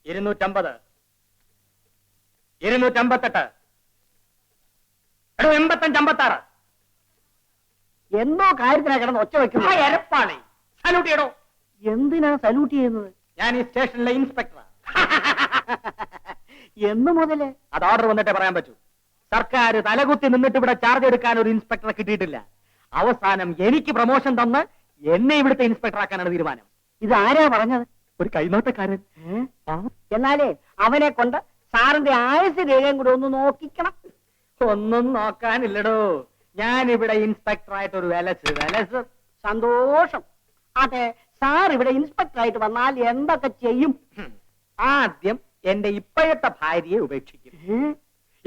250, 258, എടോ 85, 56. എന്തോ കാര്യത്തിനാ കിടന്ന് ഒച്ച വെക്കുന്നു. എരപ്പാളി സല്യൂട്ട് ചെയ്യടോ. എന്തിനാ സല്യൂട്ട് ചെയ്യുന്നത്? ഞാൻ ഈ സ്റ്റേഷനിലെ ഇൻസ്പെക്ടറാ. എന്ന് മുതലേ? അത് ഓർഡർ വന്നിട്ടേ പറയാൻ പറ്റൂ. സർക്കാർ തലകുത്തി നിന്നിട്ട് ഇവിടെ ചാർജ് എടുക്കാൻ ഒരു ഇൻസ്പെക്ടറെ കിട്ടിയിട്ടില്ല. അവസാനം എനിക്ക് പ്രമോഷൻ തന്ന് എന്നെ ഇവിടുത്തെ ഇൻസ്പെക്ടർ ആക്കാനാണ് തീരുമാനം. ഇത് ആരാ പറഞ്ഞത്? ഒരു കൈനോട്ടക്കാരൻ. എന്നാലേ അവനെ കൊണ്ട് സാറിന്റെ ആയുസ് രേഖയും കൂടെ ഒന്ന് നോക്കിക്കണം. ഒന്നും നോക്കാനില്ലടോ. ഞാൻ ഇവിടെ ഇൻസ്പെക്ടറായിട്ട് ഒരു വിലസ്. സന്തോഷം. അതെ, സാർ ഇവിടെ ഇൻസ്പെക്ടർ ആയിട്ട് വന്നാൽ എന്തൊക്കെ ചെയ്യും? ആദ്യം എന്റെ ഇപ്പോഴത്തെ ഭാര്യയെ ഉപേക്ഷിക്കും.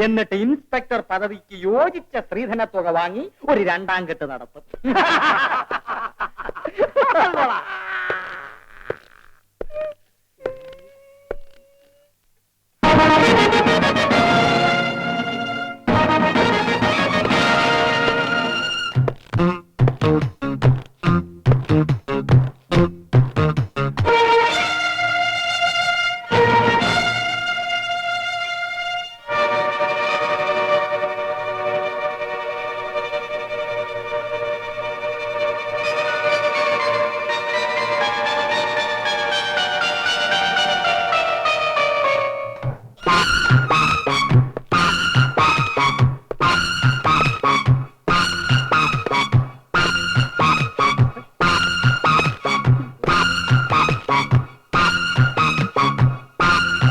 എന്നിട്ട് ഇൻസ്പെക്ടർ പദവിക്ക് യോജിച്ച സ്ത്രീധന തുക വാങ്ങി ഒരു 2ാം കെട്ട് നടത്തും.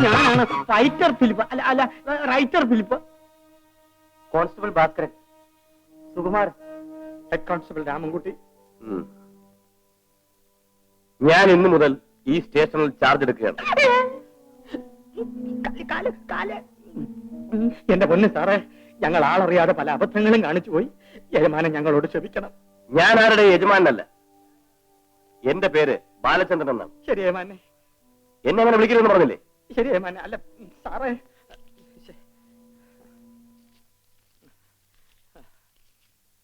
ഞാനാണ് റൈറ്റർ ഫിലിപ്പ്. അല്ല writer Philip. Constable Bhaskaran. Sukumaran. Head constable Ramankutty. ഞാൻ ഇന്നു മുതൽ ഈ സ്റ്റേഷനിൽ ചാർജ് എടുക്കുകയാണ്. എന്റെ പൊന്ന് സാറേ, ഞങ്ങൾ ആളറിയാതെ പല അബദ്ധങ്ങളും കാണിച്ചു പോയി. യജമാനൻ ഞങ്ങളോട് ക്ഷമിക്കണം. ഞാൻ ആരുടെ യജമാനല്ല. എന്റെ പേര് ബാലചന്ദ്രൻ എന്നാണ്. ശരി യജമാനെ. എന്നെ അങ്ങനെ വിളിക്കരുതെന്ന് പറഞ്ഞില്ലേ? ശരി യജമാനെ. അല്ല സാറേ,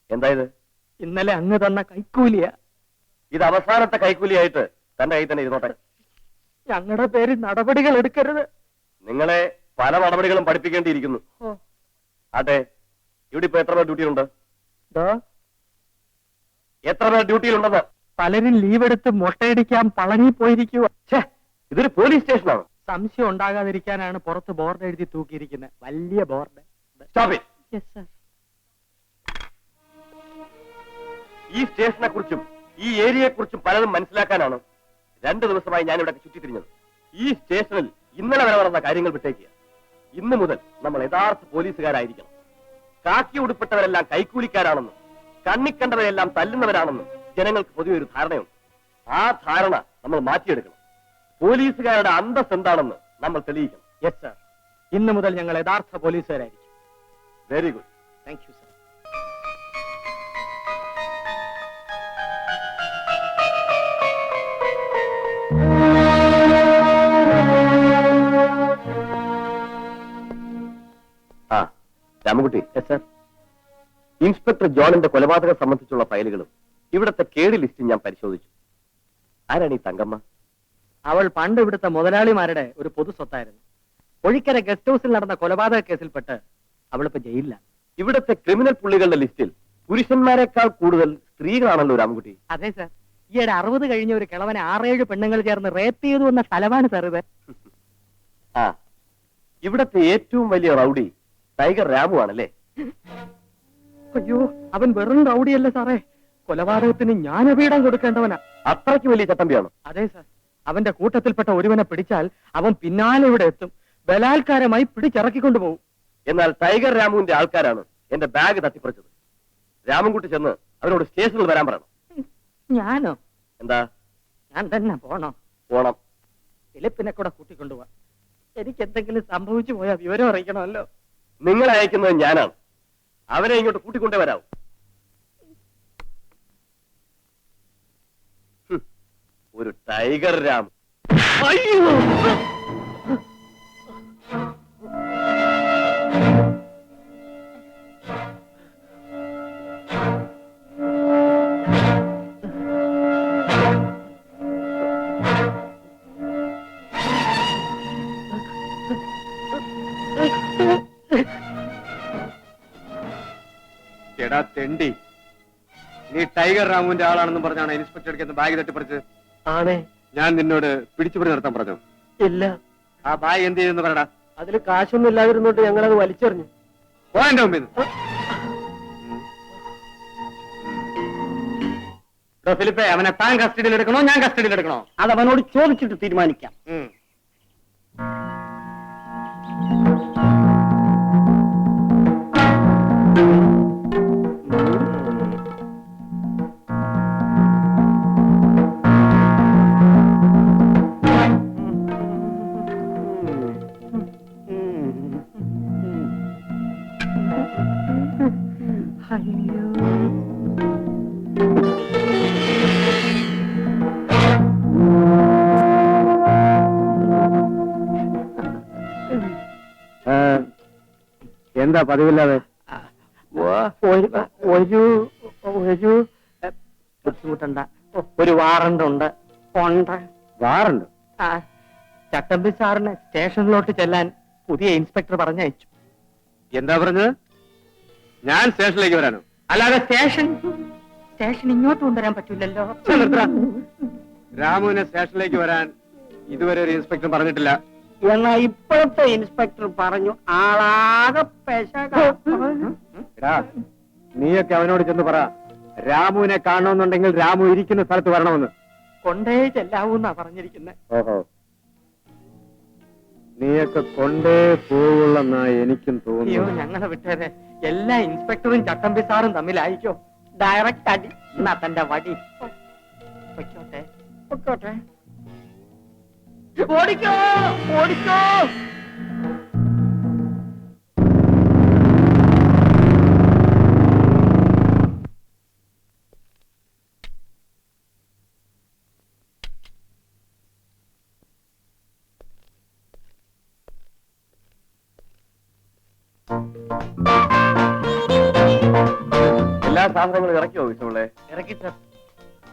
എന്തായത്? ഇന്നലെ അങ്ങ് തന്ന കൈക്കൂലിയ. ഇത് അവസാനത്തെ കൈക്കൂലിയായിട്ട് തന്റെ കയ്യിൽ തന്നെ ഇരുന്നോട്ടെ. ഞങ്ങളുടെ പേര് നടപടികൾ എടുക്കരുത്. നിങ്ങളെ പല നടപടികളും പഠിപ്പിക്കേണ്ടിയിരിക്കുന്നു. അതെ, ഇവിടെ ഇപ്പൊ എത്ര പേർ ഡ്യൂട്ടിയിലുണ്ട്? എത്ര പേർ ഡ്യൂട്ടിയിലുണ്ടെന്ന്? പലരും ലീവ് എടുത്ത് മുട്ടയടിക്കാൻ പളനി പോയിരിക്കുക. ഇതൊരു പോലീസ് സ്റ്റേഷനാണ്. സംശയം ഉണ്ടാകാതിരിക്കാനാണ് പുറത്ത് ബോർഡ് എഴുതി തൂക്കിയിരിക്കുന്നത്. വലിയ ബോർഡ്. ഈ സ്റ്റേഷനെ കുറിച്ചും ഈ ഏരിയയെ കുറിച്ചും പലതും മനസ്സിലാക്കാനാണ് 2 ദിവസമായി ഞാൻ ഇവിടെ ചുറ്റിത്തിരിഞ്ഞത്. ഈ സ്റ്റേഷനിൽ ഇന്നലെ വരെ നടന്ന കാര്യങ്ങൾ വിട്ടേക്കുക. ഇന്നു മുതൽ നമ്മൾ യഥാർത്ഥ പോലീസുകാരായിരിക്കണം. കാക്കി ഉടുപ്പെട്ടവരെല്ലാം കൈക്കൂലിക്കാരാണെന്നും കണ്ണിക്കണ്ടവരെല്ലാം തല്ലുന്നവരാണെന്നും ജനങ്ങൾക്ക് പൊതുവെ ഒരു ധാരണയുണ്ട്. ആ ധാരണ നമ്മൾ മാറ്റിയെടുക്കണം. പോലീസുകാരുടെ അന്തസ് എന്താണെന്ന് നമ്മൾ തെളിയിക്കണം. Yes sir. ഇന്നു മുതൽ ഞങ്ങൾ യഥാർത്ഥ പോലീസുകാരായിരിക്കും. Very good. Thank you sir. Ramankutty. Sir. Inspector ജോണിന്റെ കൊലപാതകം സംബന്ധിച്ചുള്ള ഫയലുകളും ഇവിടുത്തെ കേടി ലിസ്റ്റും ഞാൻ പരിശോധിച്ചു. ആരാണ് ഈ തങ്കമ്മ? അവൾ പണ്ട് ഇവിടുത്തെ മുതലാളിമാരുടെ ഒരു പൊതു സ്വത്തായിരുന്നു. ഒഴിക്കര ഗസ്റ്റ് ഹൗസിൽ നടന്ന കൊലപാതക കേസിൽപ്പെട്ട് അവളിപ്പോ ജയിലിലാണ്. ഇവിടുത്തെ ക്രിമിനൽ പുള്ളികളുടെ ലിസ്റ്റിൽ പുരുഷന്മാരെക്കാൾ കൂടുതൽ സ്ത്രീകളാണല്ലോ രാമൻകുട്ടി. അതെ സർ. ഈയിടെ 60 കഴിഞ്ഞ ഒരു കിളവനെ 6-7 പെണ്ണുങ്ങൾ ചേർന്ന് റേപ്പ് ചെയ്തു എന്ന സ്ഥലമാണ് സാർ ഇത്. ആ, ഇവിടത്തെ ഏറ്റവും വലിയ റൗഡി ടൈഗർ രാമു ആണല്ലേ? അയ്യോ, അവൻ വെറും റൗഡിയല്ല സാറേ, കൊലപാതകത്തിന് ജ്ഞാനപീഠം കൊടുക്കേണ്ടവനാ. അത്രയ്ക്ക് വലിയ ചട്ടമ്പിയാണോ? അതെ സാർ. അവന്റെ കൂട്ടത്തിൽപ്പെട്ട ഒരുവനെ പിടിച്ചാൽ അവൻ പിന്നാലെ ഇവിടെ എത്തും. ബലാത്കാരമായി പിടിച്ചിറക്കിക്കൊണ്ടുപോകും. എന്നാൽ ടൈഗർ രാമുവിന്റെ ആൾക്കാരാണ് എന്റെ ബാഗ് തട്ടിപ്പറിച്ചത്. രാമൻകുട്ടി ചെന്ന് അവരോട് സ്റ്റേഷനിൽ വരാൻ പറയണം. ഞാനോ? എന്താ? ഞാൻ തന്നെ പോണോ? പോണം. ഫിലിപ്പിനെ കൂടെ കൂട്ടിക്കൊണ്ടുപോവാ. എനിക്ക് എന്തെങ്കിലും സംഭവിച്ചു പോയാൽ വിവരം അറിയിക്കണമല്ലോ. നിങ്ങളെ അയക്കുന്നത് ഞാനാണ്. അവരെ ഇങ്ങോട്ട് കൂട്ടിക്കൊണ്ടേ വരാവും. ഒരു ടൈഗർ രാം. അയ്യോ, ടൈഗർ രാമുവിന്റെ ആളാണെന്നും പറഞ്ഞാണ് ഇൻസ്പെക്ടർ എടുക്കുന്ന ബാഗ് തട്ടിപ്പറിച്ച്. ആണേ. ഞാൻ നിന്നോട് പിടിച്ചുപിടി നടത്താൻ പറഞ്ഞു. ഇല്ല. ആ ബാഗ് എന്ത് ചെയ്യുന്നു പറയടാ. അതിൽ കാശൊന്നും ഇല്ലാതിരുന്നോട്ട് ഞങ്ങളത് വലിച്ചെറിഞ്ഞു. പോ എന്റെ മുമ്പിൽ നിന്ന്. ഫിലിപ്പേ, അവനെ താൻ കസ്റ്റഡിയിൽ എടുക്കണോ ഞാൻ കസ്റ്റഡിയിൽ എടുക്കണോ? അത് അവനോട് ചോദിച്ചിട്ട് തീരുമാനിക്കാം. എന്താ പതിവില്ലാതെ? ഒരു ബുദ്ധിമുട്ടണ്ട, ഒരു വാറണ്ട് ഉണ്ട്. വാറുണ്ട്? ചട്ടമ്പി സാറിന് സ്റ്റേഷനിലോട്ട് ചെല്ലാൻ പുതിയ ഇൻസ്പെക്ടർ പറഞ്ഞയച്ചു. എന്താ പറഞ്ഞത്? ഞാൻ സ്റ്റേഷനിലേക്ക് വരാനോ? അല്ലാതെ സ്റ്റേഷൻ ഇങ്ങോട്ട് കൊണ്ടുവരാൻ പറ്റില്ലല്ലോ. രാമുവിനെ സ്റ്റേഷനിലേക്ക് വരാൻ ഇതുവരെ ഒരു ഇൻസ്പെക്ടർ പറഞ്ഞിട്ടില്ല. എന്നാ ഇപ്പോഴത്തെ ഇൻസ്പെക്ടർ പറഞ്ഞു ആളാകെ എടാ, നീയൊക്കെ അവനോട് ചെന്ന് പറ, രാമുവിനെ കാണണമെന്നുണ്ടെങ്കിൽ രാമു ഇരിക്കുന്ന സ്ഥലത്ത് വരണമെന്ന്. കൊണ്ടേ ചെല്ലാവൂന്നാ പറഞ്ഞിരിക്കുന്നത്. ഓഹോ, നീയൊക്കെ കൊണ്ടേ പോവുള്ളെന്നാ എനിക്കും അയ്യോ, തോന്നുന്നു. ഞങ്ങളെ വിട്ടേരെ. എല്ലാ ഇൻസ്പെക്ടറും ചട്ടമ്പി സാറും തമ്മിലായിക്കോ. ഡയറക്റ്റ് അടി. എന്നാ തന്റെ വടി പൊയ്ക്കോട്ടെ. ഓടിക്കോ ഓടിക്കോ. എല്ലാ സാധനങ്ങളും ഇറക്കിയോ വിഷമുള്ളേ? ഇറക്കി സാർ.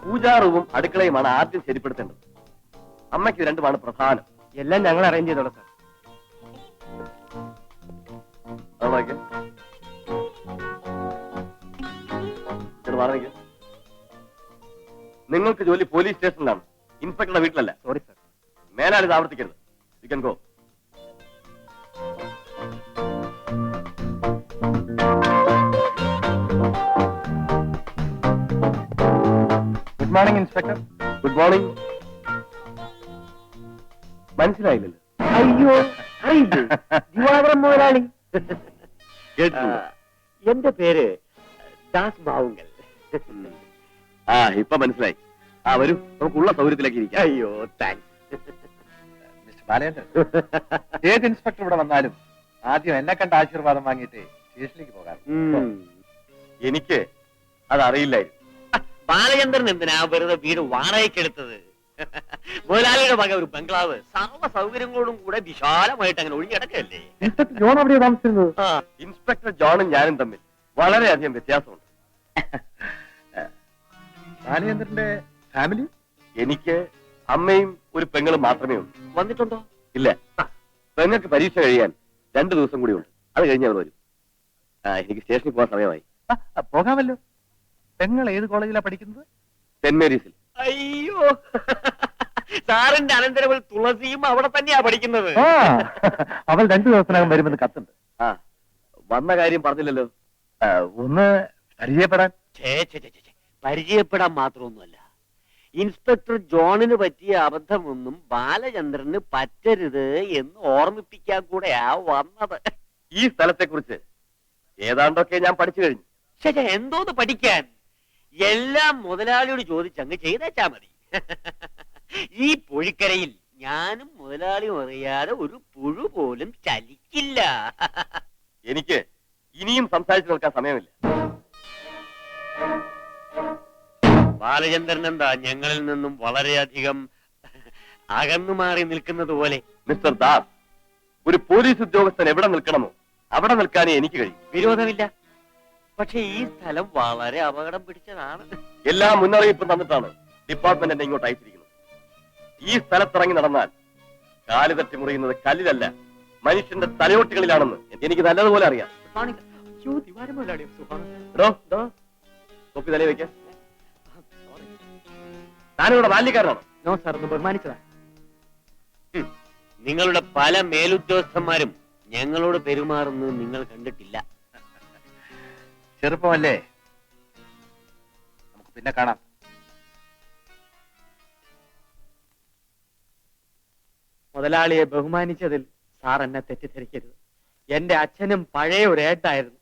പൂജാറുവും അടുക്കളയുമാണ് ആദ്യം ശരിപ്പെടുത്തേണ്ടത്. അമ്മയ്ക്ക് രണ്ടുമാണ് പ്രധാനം. എല്ലാം ഞങ്ങൾ അറേഞ്ച് ചെയ്തോളാം സാർ. അതൊക്കെ നിങ്ങൾക്ക് ജോലി പോലീസ് സ്റ്റേഷനിലാണ്, ഇൻസ്പെക്ടറുടെ വീട്ടിലല്ല. Sorry sir. മേലാൽ ഇത് ആവർത്തിക്കരുത്. You can go. Good morning inspector. Good morning. മനസ്സിലായില്ലല്ലോ. അയ്യോ, അറിയില്ലേ ദിവാകരൻ മുതലാളി? കേട്ടില്ല. എന്റെ പേര് ദാസ് ബാവുങ്കൽ. ആ, ഇപ്പൊ മനസ്സിലായി. ആ, വരൂ, നമുക്കുള്ള സൗകര്യത്തിലേക്ക് ഇരിക്കാം. അയ്യോ, താങ്ക്സ്. മിസ്റ്റർ ബാലേന്ദ്രൻ, ഏത് ഇൻസ്പെക്ടർ ഇവിടെ വന്നാലും ആദ്യം എന്നെ കണ്ട ആശീർവാദം വാങ്ങിയിട്ട് സ്റ്റേഷനിലേക്ക് പോകാം. എനിക്ക് അതറിയില്ലായിരുന്നു. ബാലചന്ദ്രൻ എന്തിനാ വെറുതെ വീട് വാടകയ്ക്കെടുത്തത്? മുതലാളിയുടെ വക ഒരു ബംഗ്ലാവ് സർവ്വ സൗകര്യങ്ങളോടും കൂടെ വിശാലമായിട്ട് അങ്ങനെ ഒഴിഞ്ഞിടക്കല്ലേ. ജോൺ അവിടെ താമസിച്ചിരുന്നത്? ഇൻസ്പെക്ടർ ജോണും ഞാനും തമ്മിൽ വളരെയധികം വ്യത്യാസമുണ്ട്. ബാലചന്ദ്രന്റെ ഫാമിലി? എനിക്ക് അമ്മയും ഒരു പെങ്ങളും മാത്രമേ ഉള്ളൂ. വന്നിട്ടുണ്ടോ? ഇല്ല, പെങ്ങൾക്ക് പരീക്ഷ കഴിയാൻ 2 ദിവസം കൂടി ഉണ്ട്. അത് കഴിഞ്ഞ് അവർ വരും. എനിക്ക് സ്റ്റേഷനിൽ പോകാൻ സമയമായി. പോകാമല്ലോ. പെങ്ങൾ ഏത് കോളേജിലാ പഠിക്കുന്നത്? സെന്റ് മേരീസിൽ. അയ്യോ, സാറിന്റെ അനന്തരവൾ തുളസിയും അവിടെ തന്നെയാ പഠിക്കുന്നത്. അവൾ 2 ദിവസത്തിനകം വരുമെന്ന് കത്തുണ്ട്. ആ, വന്ന കാര്യം പറഞ്ഞില്ലല്ലോ. ഒന്ന് പരിചയപ്പെടാൻ. പരിചയപ്പെടാൻ മാത്രമൊന്നുമല്ല, ഇൻസ്പെക്ടർ ജോണിന് പറ്റിയ അബദ്ധമൊന്നും ബാലചന്ദ്രന് പറ്റരുത് എന്ന് ഓർമ്മിപ്പിക്കാൻ കൂടെയാ വന്നത്. ഈ സ്ഥലത്തെ കുറിച്ച് ഏതാണ്ടൊക്കെ ഞാൻ പഠിച്ചു കഴിഞ്ഞു. ശരി, എന്തോന്ന് പഠിക്കാൻ? എല്ലാം മുതലാളിയോട് ചോദിച്ചങ്ങ് ചെയ്തേച്ചാ മതി. ഈ പൊഴിക്കരയിൽ ഞാനും മുതലാളിയും അറിയാതെ ഒരു പുഴു പോലും ചലിക്കില്ല. എനിക്ക് ഇനിയും സംസാരിച്ചു നിൽക്കാൻ സമയമില്ല. ബാലചന്ദ്രൻ എന്താ ഞങ്ങളിൽ നിന്നും വളരെയധികം അകന്നു മാറി നിൽക്കുന്നത് പോലെ? മിസ്റ്റർ ദാസ്, ഒരു പോലീസ് ഉദ്യോഗസ്ഥൻ എവിടെ നിൽക്കണമോ അവിടെ നിൽക്കാനേ എനിക്ക് കഴിയും. വിരോധമില്ല, പക്ഷെ ഈ സ്ഥലം വളരെ അപകടം പിടിച്ചതാണ്. എല്ലാ മുന്നറിയിപ്പും തന്നിട്ടാണ് ഡിപ്പാർട്ട്മെന്റ് എന്നെ ഇങ്ങോട്ട് അയച്ചിരിക്കുന്നത്. ഈ സ്ഥലത്തിറങ്ങി നടന്നാൽ കാല് തട്ടി മുറിയുന്നത് കല്ലിലല്ല, മനുഷ്യന്റെ തലയോട്ടികളിലാണെന്ന് എനിക്ക് നല്ലതുപോലെ അറിയാം. അയ്യോ, ദിവാരം മുതലാളി. എടോ, തൊപ്പി തലയിൽ വെക്കാൻ. താനിവിടെ ബാല്യക്കാരനാണോ? നോ സാർ, ഒന്ന് ബഹുമാനിച്ചതാ. നിങ്ങളുടെ പല മേലുദ്യോഗസ്ഥന്മാരും ഞങ്ങളോട് പെരുമാറുന്നത് നിങ്ങൾ കണ്ടിട്ടില്ല. ചെറുപ്പമല്ലേ, നമുക്ക് പിന്നെ കാണാം. മുതലാളിയെ ബഹുമാനിച്ചതിൽ സാർ എന്നെ തെറ്റിദ്ധരിക്കരുത്. എന്റെ അച്ഛനും പഴയ ഒരു ഏട്ടായിരുന്നു.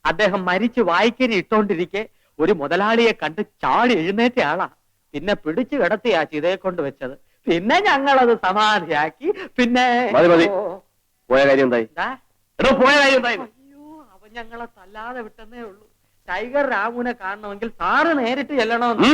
അദ്ദേഹം മരിച്ചു വായിക്കരി ഇട്ടോണ്ടിരിക്കെ ഒരു മുതലാളിയെ കണ്ട് ചാടി എഴുന്നേറ്റ ആളാ. പിന്നെ പിടിച്ചു കിടത്തിയാ ചിതയെ കൊണ്ട് വെച്ചത്. പിന്നെ ഞങ്ങളത് സമാധിയാക്കി. പിന്നെ മതി, മതി. ഓ, പോയ കാര്യം എന്തായി? എന്താ? എടോ, പോയ കാര്യം എന്തായി? അയ്യോ, അവൻ ഞങ്ങളെ തല്ലാതെ വിട്ടെന്നേ ഉള്ളൂ. ടൈഗർ രാമുവിനെ കാണണമെങ്കിൽ സാറ് നേരിട്ട് ചെല്ലണമെന്ന്.